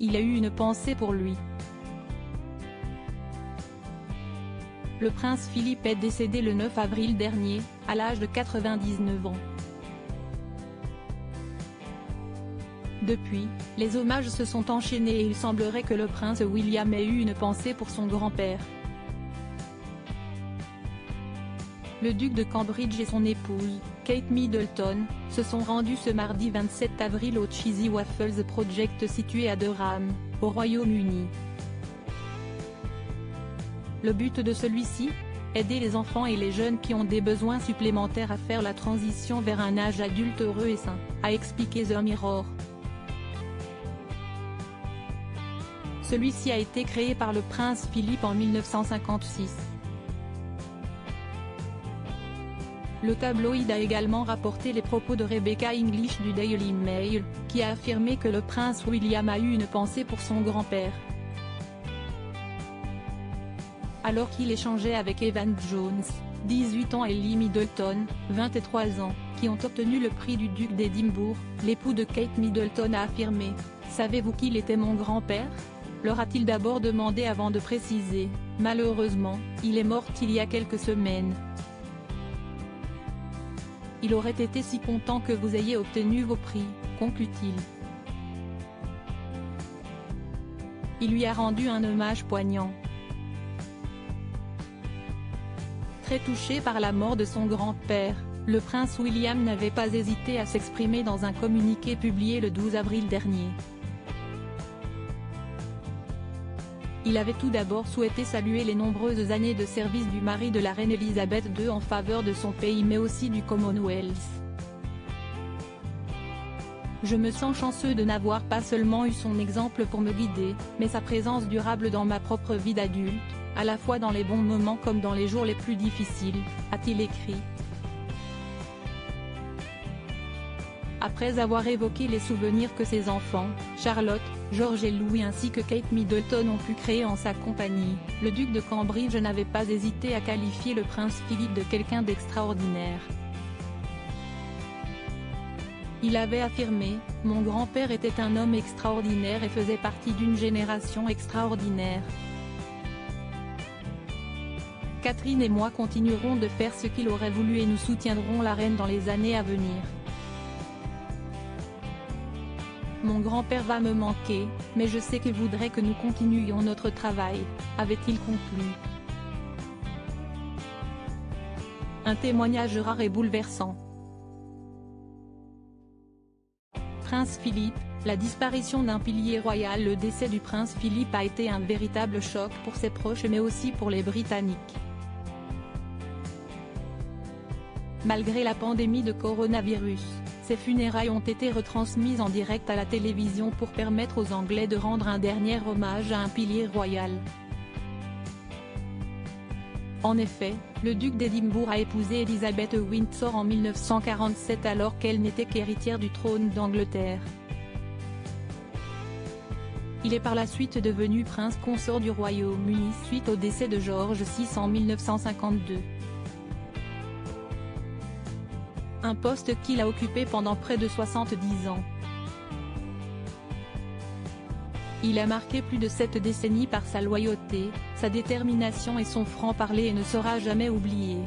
il a eu une pensée pour lui. Le prince Philippe est décédé le 9 avril dernier, à l'âge de 99 ans. Depuis, les hommages se sont enchaînés et il semblerait que le prince William ait eu une pensée pour son grand-père. Le duc de Cambridge et son épouse, Kate Middleton, se sont rendus ce mardi 27 avril au Cheesy Waffles Project situé à Durham, au Royaume-Uni. Le but de celui-ci ? Aider les enfants et les jeunes qui ont des besoins supplémentaires à faire la transition vers un âge adulte heureux et sain, a expliqué The Mirror. Celui-ci a été créé par le prince Philippe en 1956. Le tabloïd a également rapporté les propos de Rebecca English du Daily Mail, qui a affirmé que le prince William a eu une pensée pour son grand-père. Alors qu'il échangeait avec Evan Jones, 18 ans et Lee Middleton, 23 ans, qui ont obtenu le prix du duc d'Édimbourg, l'époux de Kate Middleton a affirmé « Savez-vous qu'il était mon grand-père » leur a-t-il d'abord demandé avant de préciser « Malheureusement, il est mort il y a quelques semaines. Il aurait été si content que vous ayez obtenu vos prix », conclut-il. Il lui a rendu un hommage poignant. Très touché par la mort de son grand-père, le prince William n'avait pas hésité à s'exprimer dans un communiqué publié le 12 avril dernier. Il avait tout d'abord souhaité saluer les nombreuses années de service du mari de la reine Elisabeth II en faveur de son pays mais aussi du Commonwealth. Je me sens chanceux de n'avoir pas seulement eu son exemple pour me guider, mais sa présence durable dans ma propre vie d'adulte, à la fois dans les bons moments comme dans les jours les plus difficiles, a-t-il écrit. Après avoir évoqué les souvenirs que ses enfants, Charlotte, George et Louis ainsi que Kate Middleton ont pu créer en sa compagnie, le duc de Cambridge n'avait pas hésité à qualifier le prince Philippe de quelqu'un d'extraordinaire. Il avait affirmé « Mon grand-père était un homme extraordinaire et faisait partie d'une génération extraordinaire. Catherine et moi continuerons de faire ce qu'il aurait voulu et nous soutiendrons la reine dans les années à venir. Mon grand-père va me manquer, mais je sais qu'il voudrait que nous continuions notre travail », avait-il conclu. Un témoignage rare et bouleversant. Prince Philippe, la disparition d'un pilier royal. Le décès du prince Philippe a été un véritable choc pour ses proches mais aussi pour les Britanniques. Malgré la pandémie de coronavirus, ses funérailles ont été retransmises en direct à la télévision pour permettre aux Anglais de rendre un dernier hommage à un pilier royal. En effet, le duc d'Édimbourg a épousé Elizabeth Windsor en 1947 alors qu'elle n'était qu'héritière du trône d'Angleterre. Il est par la suite devenu prince consort du Royaume-Uni suite au décès de George VI en 1952. Un poste qu'il a occupé pendant près de 70 ans. Il a marqué plus de 7 décennies par sa loyauté, sa détermination et son franc-parler et ne sera jamais oublié.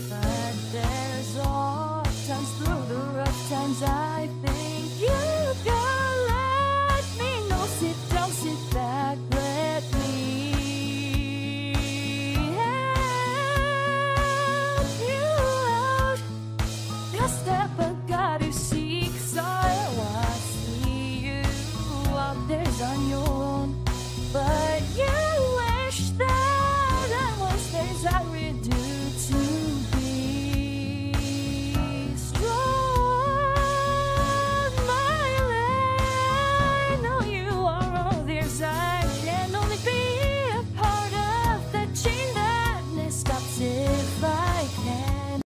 But there's all times through the rough times I think